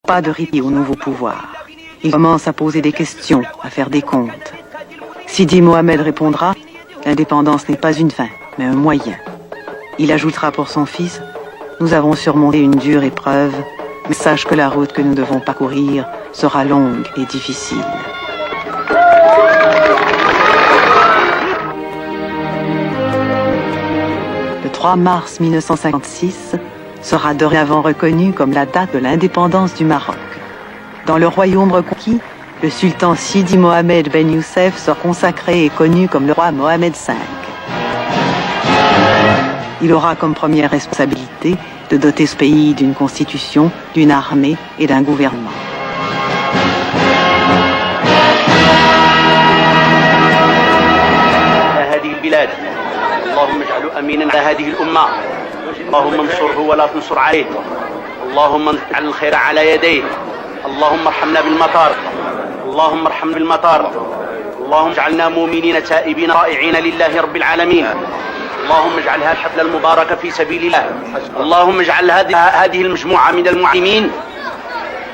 Pas de répit au nouveau pouvoir. Il commence à poser des questions, à faire des comptes. Sidi Mohamed répondra, l'indépendance n'est pas une fin, mais un moyen. Il ajoutera pour son fils, nous avons surmonté une dure épreuve, mais sache que la route que nous devons parcourir sera longue et difficile. Le 3 mars 1956 sera dorénavant reconnu comme la date de l'indépendance du Maroc. Dans le royaume reconquis, le sultan Sidi Mohamed Ben Youssef sera consacré et connu comme le roi Mohamed V. Il aura comme première responsabilité de doter ce pays d'une constitution, d'une armée et d'un gouvernement. اللهم اجعله امينا على هذه الامه اللهم انصره ولا تنصر عليه اللهم اجعل الخير على يديه اللهم ارحمنا بالمطر اللهم ارحمنا بالمطر اللهم اجعلنا مؤمنين تائبين رائعين لله رب العالمين اللهم اجعل هذه الحفله المباركه في سبيل الله اللهم اجعل هذه المجموعه من المعلمين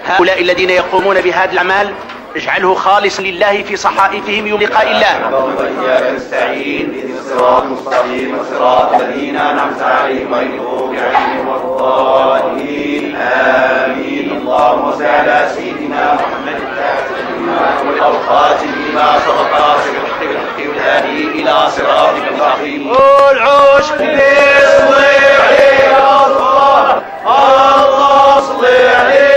هؤلاء الذين يقومون بهذه الاعمال اجعله خالصا لله في صحائفهم يوم لقاء الله. اللهم اياك نستعين اهدنا الصراط المستقيم صراط الذين انعمت عليهم غير المغضوب عليهم ولا الضالين امين. اللهم صل على سيدنا محمد الخاتم لما سبق ناصر الحق بالحق والهادي الى صراطك المستقيم. قول عوش بسم عليه الله الله صل عليه.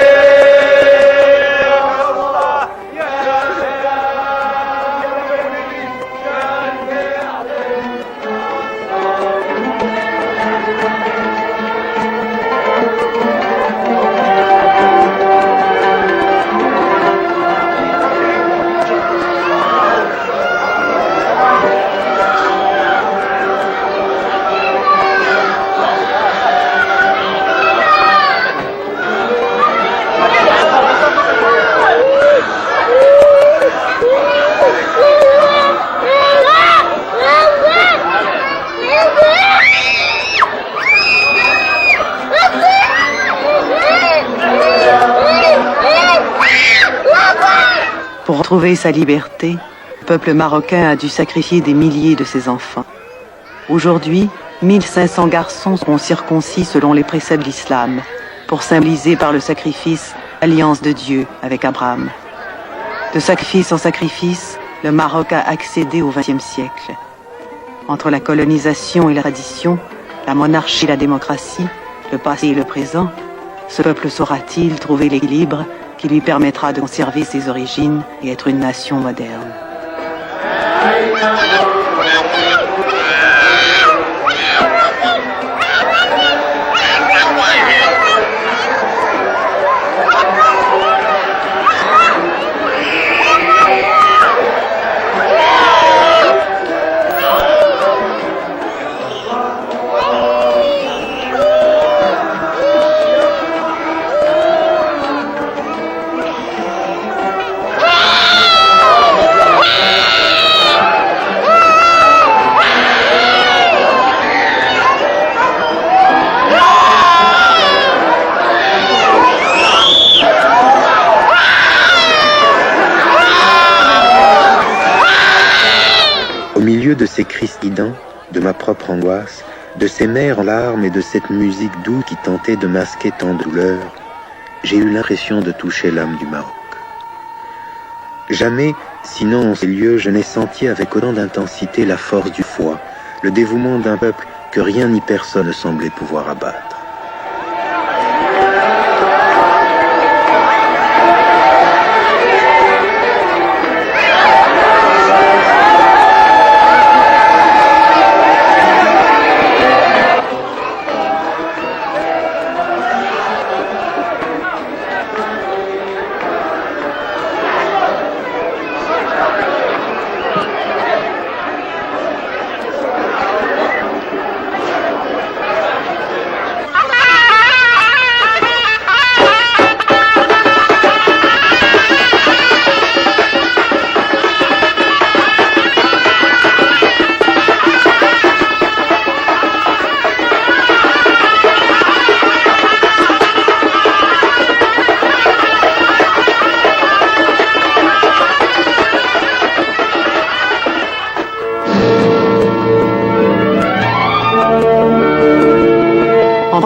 Pour retrouver sa liberté, le peuple marocain a dû sacrifier des milliers de ses enfants. Aujourd'hui, 1500 garçons seront circoncis selon les préceptes de l'islam, pour symboliser par le sacrifice l'alliance de Dieu avec Abraham. De sacrifice en sacrifice, le Maroc a accédé au XXe siècle. Entre la colonisation et la tradition, la monarchie et la démocratie, le passé et le présent, ce peuple saura-t-il trouver l'équilibre qui lui permettra de conserver ses origines et être une nation moderne. Au milieu de ces cris stridents, de ma propre angoisse, de ces mères en larmes et de cette musique douce qui tentait de masquer tant de douleur, j'ai eu l'impression de toucher l'âme du Maroc. Jamais, sinon en ces lieux, je n'ai senti avec autant d'intensité la force du foi, le dévouement d'un peuple que rien ni personne ne semblait pouvoir abattre.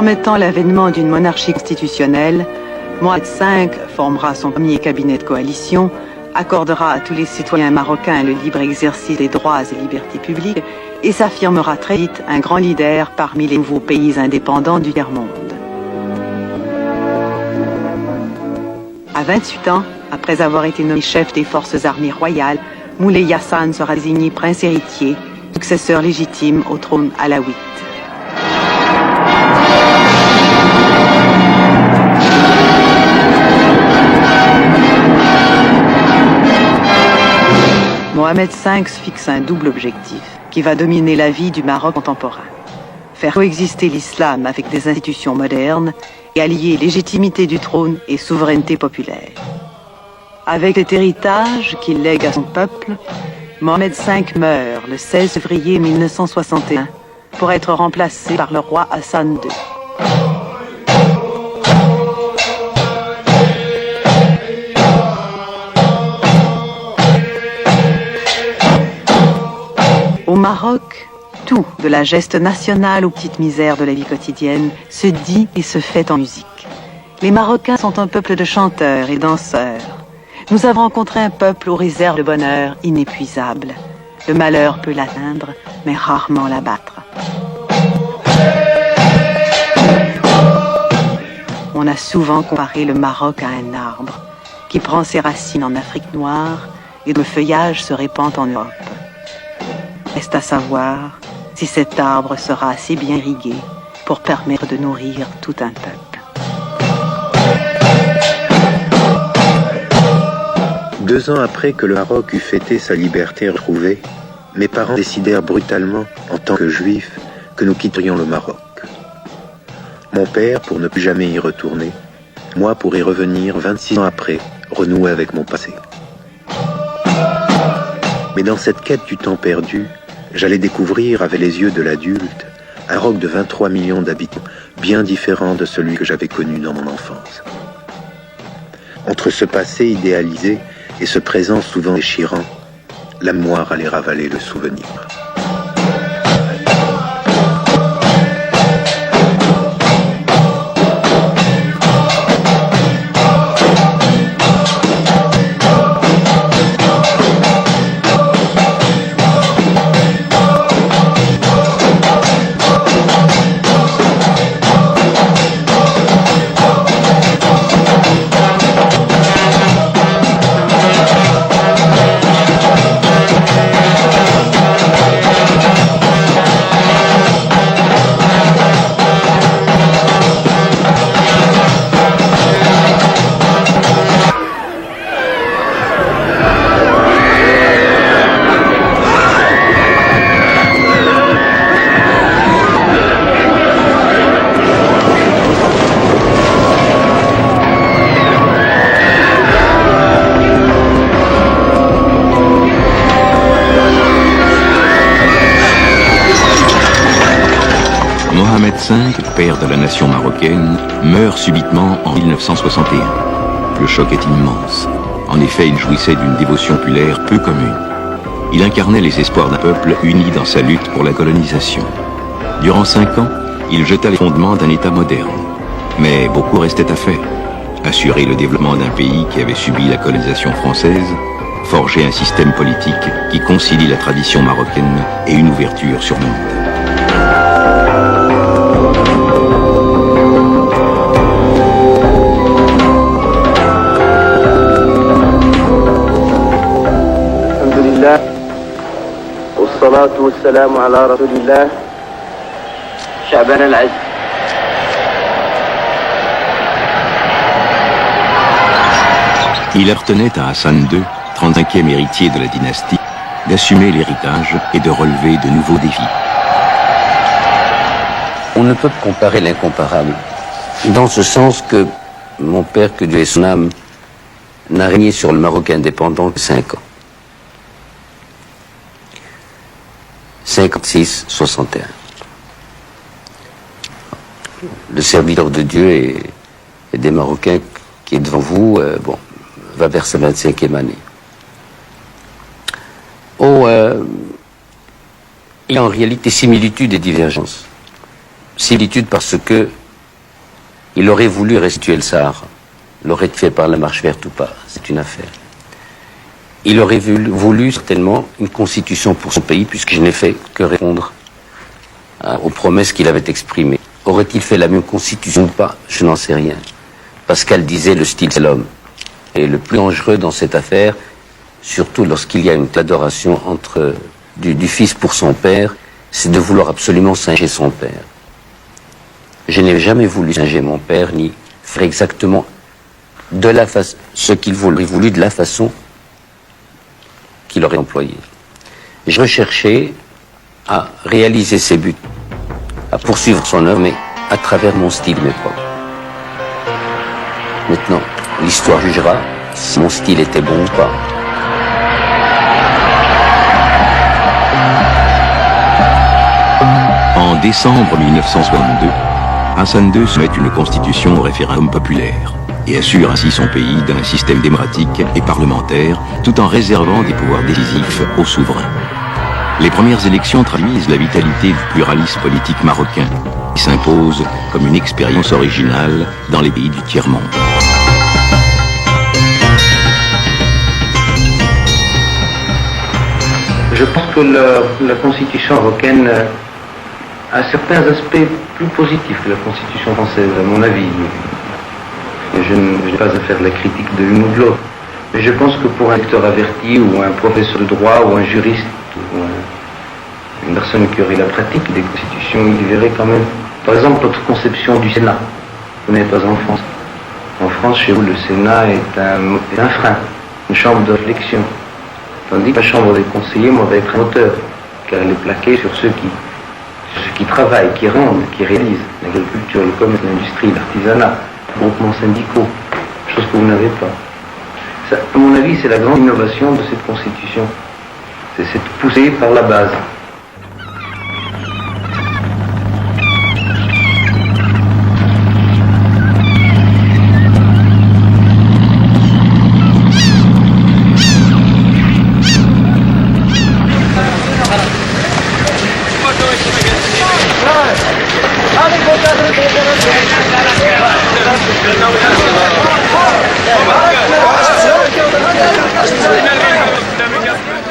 promettant l'avènement d'une monarchie constitutionnelle, Mohamed V formera son premier cabinet de coalition, accordera à tous les citoyens marocains le libre exercice des droits et libertés publiques et s'affirmera très vite un grand leader parmi les nouveaux pays indépendants du tiers-monde. À 28 ans, après avoir été nommé chef des forces armées royales, Moulay Hassan sera désigné prince héritier, successeur légitime au trône alaouite. Mohamed V se fixe un double objectif qui va dominer la vie du Maroc contemporain. Faire coexister l'islam avec des institutions modernes et allier légitimité du trône et souveraineté populaire. Avec cet héritage qu'il lègue à son peuple, Mohamed V meurt le 16 février 1961 pour être remplacé par le roi Hassan II. Au Maroc, tout, de la geste nationale aux petites misères de la vie quotidienne, se dit et se fait en musique. Les Marocains sont un peuple de chanteurs et danseurs. Nous avons rencontré un peuple aux réserves de bonheur inépuisables. Le malheur peut l'atteindre, mais rarement l'abattre. On a souvent comparé le Maroc à un arbre qui prend ses racines en Afrique noire et dont le feuillage se répand en Europe. Reste à savoir si cet arbre sera assez bien irrigué pour permettre de nourrir tout un peuple. 2 ans après que le Maroc eut fêté sa liberté retrouvée, mes parents décidèrent brutalement, en tant que juifs, que nous quitterions le Maroc. Mon père pour ne plus jamais y retourner, moi pour y revenir 26 ans après, renouer avec mon passé. Mais dans cette quête du temps perdu, j'allais découvrir avec les yeux de l'adulte un Maroc de 23 millions d'habitants, bien différent de celui que j'avais connu dans mon enfance. Entre ce passé idéalisé et ce présent souvent déchirant, la mémoire allait ravaler le souvenir. Mohamed V, père de la nation marocaine, meurt subitement en 1961. Le choc est immense. En effet, il jouissait d'une dévotion populaire peu commune. Il incarnait les espoirs d'un peuple uni dans sa lutte pour la colonisation. Durant 5 ans, il jeta les fondements d'un État moderne. Mais beaucoup restait à faire. Assurer le développement d'un pays qui avait subi la colonisation française, forger un système politique qui concilie la tradition marocaine et une ouverture sur le monde. والصلاة والسلام على رسول الله شعبان العز. Il appartenait à Hassan II, 35e héritier de la dynastie, d'assumer l'héritage et de relever de nouveaux défis. On ne peut comparer l'incomparable, dans ce sens que mon père, que Dieu ait son âme, n'a régné sur le Maroc indépendant que 5 ans. 56-61. Le serviteur de Dieu et des Marocains qui est devant vous, va vers sa 25e année. Il y a en réalité similitude et divergence. Similitude parce que Il aurait voulu restituer le Sahara. L'aurait-il fait par la marche verte ou pas? C'est une affaire. Il aurait voulu certainement une constitution pour son pays, puisque je n'ai fait que répondre aux promesses qu'il avait exprimées. Aurait-il fait la même constitution ou pas? Je n'en sais rien. Pascal disait le style c'est l'homme. Et le plus dangereux dans cette affaire, surtout lorsqu'il y a une adoration du fils pour son père, c'est de vouloir absolument singer son père. Je n'ai jamais voulu singer mon père, ni faire exactement ce qu'il aurait voulu de la façon qu'il aurait employée. Je recherchais à réaliser ses buts, à poursuivre son œuvre, mais à travers mon style, mes propres. Maintenant, l'histoire jugera si mon style était bon ou pas. En décembre 1962, Hassan II soumet une constitution au référendum populaire et assure ainsi son pays d'un système démocratique et parlementaire tout en réservant des pouvoirs décisifs aux souverains. Les premières élections traduisent la vitalité du pluralisme politique marocain qui s'impose comme une expérience originale dans les pays du tiers-monde. Je pense que la constitution marocaine a certains aspects plus positifs que la constitution française, à mon avis. Je n'ai pas à faire la critique de l'une ou de l'autre. Mais je pense que pour un lecteur averti ou un professeur de droit ou un juriste ou une personne qui aurait la pratique des constitutions, il verrait quand même, par exemple, notre conception du Sénat. Vous n'êtes pas en France. En France, chez vous, le Sénat est un frein, une chambre de réflexion. Tandis que la chambre des conseillers, moi, va être un moteur, car elle est plaquée sur ceux qui travaillent, qui rendent, qui réalisent l'agriculture, le commerce, l'industrie, l'artisanat, les groupements syndicaux, chose que vous n'avez pas. Ça, à mon avis, c'est la grande innovation de cette constitution. C'est cette poussée par la base.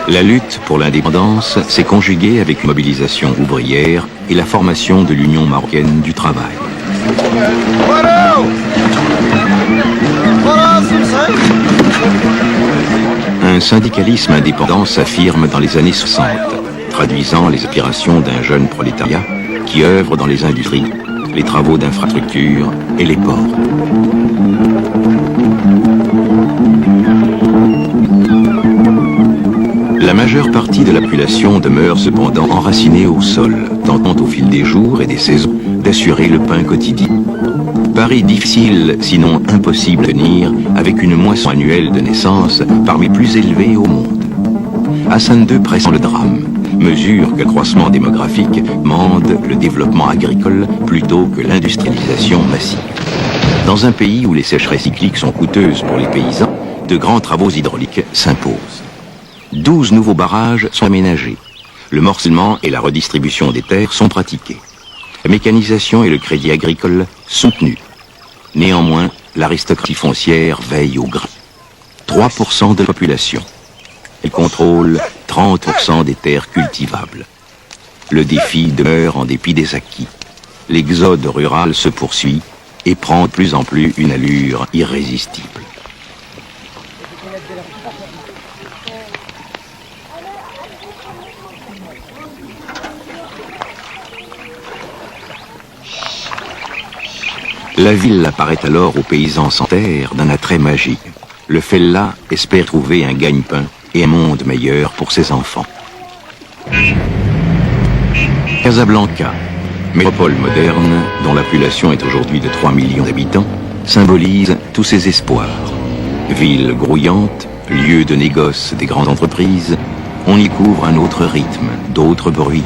La lutte pour l'indépendance s'est conjuguée avec une mobilisation ouvrière et la formation de l'Union marocaine du travail. Un syndicalisme indépendant s'affirme dans les années 60, traduisant les aspirations d'un jeune prolétariat qui œuvre dans les industries, les travaux d'infrastructure et les ports. La majeure partie de la population demeure cependant enracinée au sol, tentant au fil des jours et des saisons d'assurer le pain quotidien. Pari difficile, sinon impossible à tenir, avec une moisson annuelle de naissance parmi les plus élevées au monde. Hassan II pressent le drame, mesure que le croissement démographique demande le développement agricole plutôt que l'industrialisation massive. Dans un pays où les sécheresses cycliques sont coûteuses pour les paysans, de grands travaux hydrauliques s'imposent. 12 nouveaux barrages sont aménagés. Le morcellement et la redistribution des terres sont pratiqués. La mécanisation et le crédit agricole soutenus. Néanmoins, l'aristocratie foncière veille au grain. 3% de la population. Elle contrôle 30% des terres cultivables. Le défi demeure en dépit des acquis. L'exode rural se poursuit et prend de plus en plus une allure irrésistible. La ville apparaît alors aux paysans sans terre d'un attrait magique. Le fellah espère trouver un gagne-pain et un monde meilleur pour ses enfants. Casablanca, métropole moderne dont la population est aujourd'hui de 3 millions d'habitants, symbolise tous ses espoirs. Ville grouillante, lieu de négoce des grandes entreprises, on y couvre un autre rythme, d'autres bruits,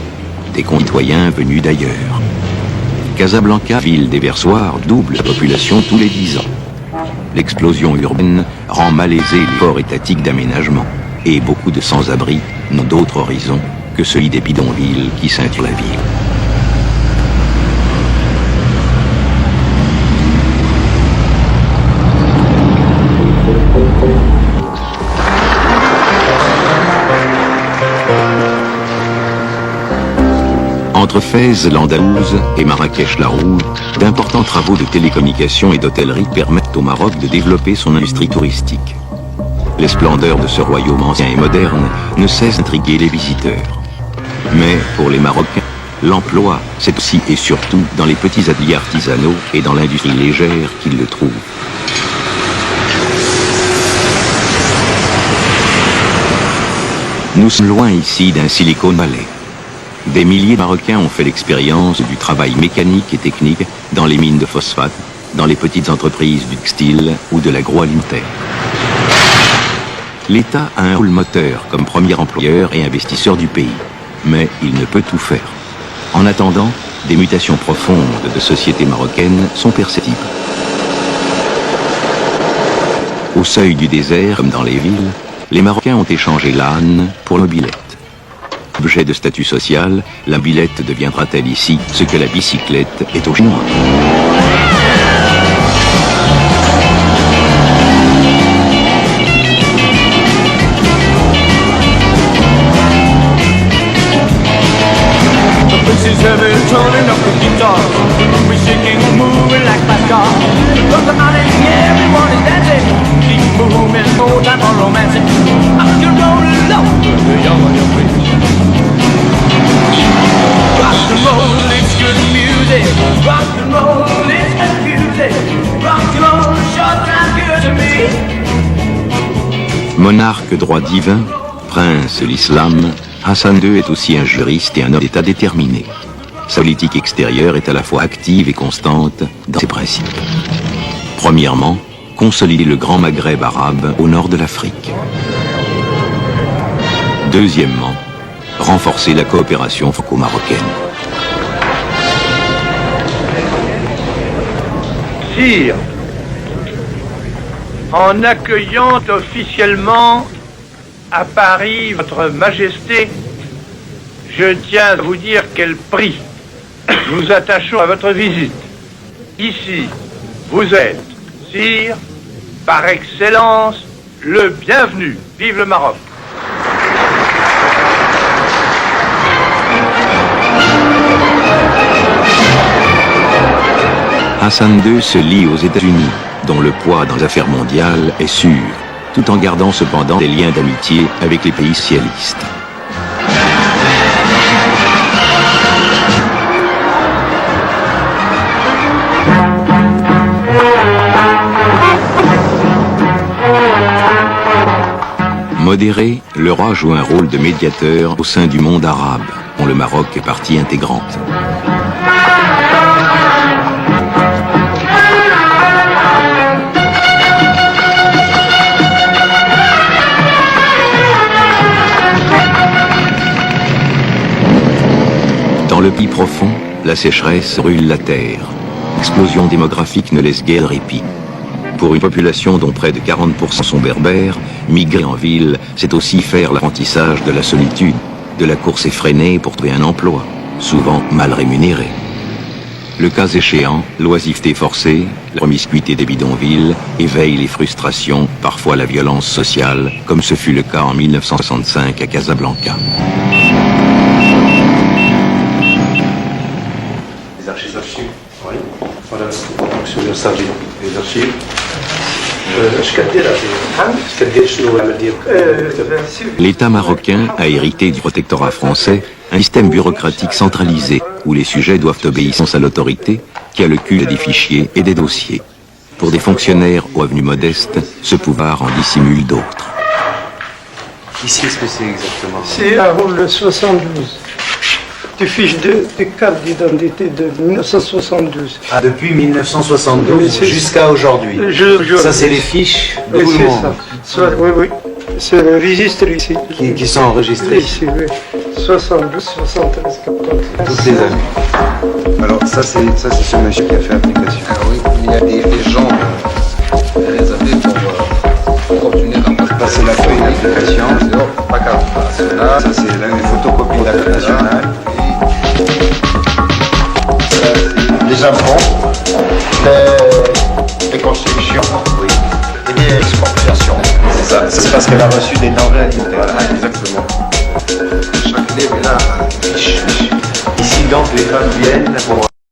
des concitoyens venus d'ailleurs. Casablanca, ville déversoir, double la population tous les 10 ans. L'explosion urbaine rend malaisé l'effort étatique d'aménagement et beaucoup de sans-abri n'ont d'autre horizon que celui des bidonvilles qui ceinturent la ville. Entre Fès, l'Andalouse et Marrakech-la-Rouge, d'importants travaux de télécommunications et d'hôtellerie permettent au Maroc de développer son industrie touristique. Les splendeurs de ce royaume ancien et moderne ne cessent d'intriguer les visiteurs. Mais pour les Marocains, l'emploi, c'est aussi et surtout dans les petits ateliers artisanaux et dans l'industrie légère qu'ils le trouvent. Nous sommes loin ici d'un Silicon Valley. Des milliers de Marocains ont fait l'expérience du travail mécanique et technique dans les mines de phosphate, dans les petites entreprises du textile ou de l'agroalimentaire. L'État a un rôle moteur comme premier employeur et investisseur du pays, mais il ne peut tout faire. En attendant, des mutations profondes de sociétés marocaines sont perceptibles. Au seuil du désert, comme dans les villes, les Marocains ont échangé l'âne pour la mobilette. Objet de statut social, la mobilette deviendra-t-elle ici ce que la bicyclette est aux Chinois? Monarque droit divin, prince l'islam, Hassan II est aussi un juriste et un homme d'État déterminé. Sa politique extérieure est à la fois active et constante dans ses principes. Premièrement, consolider le Grand Maghreb arabe au nord de l'Afrique. Deuxièmement, renforcer la coopération franco-marocaine. Sire, en accueillant officiellement à Paris votre Majesté, je tiens à vous dire quel prix nous attachons à votre visite. Ici, vous êtes, sire, par excellence, le bienvenu. Vive le Maroc! Hassan II se lie aux États-Unis, dont le poids dans les affaires mondiales est sûr, tout en gardant cependant des liens d'amitié avec les pays socialistes. Modéré, le roi joue un rôle de médiateur au sein du monde arabe, dont le Maroc est partie intégrante. Dans le pays profond, la sécheresse brûle la terre. L'explosion démographique ne laisse guère de répit. Pour une population dont près de 40% sont berbères, migrer en ville, c'est aussi faire l'apprentissage de la solitude, de la course effrénée pour trouver un emploi, souvent mal rémunéré. Le cas échéant, l'oisiveté forcée, la promiscuité des bidonvilles éveillent les frustrations, parfois la violence sociale, comme ce fut le cas en 1965 à Casablanca. Les archives. Oui. Voilà, donc sur le service des archives. L'État marocain a hérité du protectorat français un système bureaucratique centralisé où les sujets doivent obéissance à l'autorité qui a le culte des fichiers et des dossiers. Pour des fonctionnaires aux revenus modestes, ce pouvoir en dissimule d'autres. Ici, qu'est-ce que c'est exactement? C'est un rôle 72. Tu fiches de carte d'identité de 1972. Ah, depuis 1972 jusqu'à aujourd'hui. Ça, c'est les fiches de tout le monde. Oui. C'est le registre ici. Qui sont enregistrés ici, oui. 72, 73, 94. Toutes les années. Alors ça c'est ce monsieur qui a fait l'application. Ah oui, il y a des gens réservés pour obtenir un passeport. Ça c'est la feuille d'application. Pas carte nationale. Ça c'est une photocopie de la nationale. Les impôts, les constructions, et les exportations. c'est parce qu'elle a reçu des denrées alimentaires. Voilà, exactement. Chaque élève est là, fiche. Ici, donc, les femmes viennent pour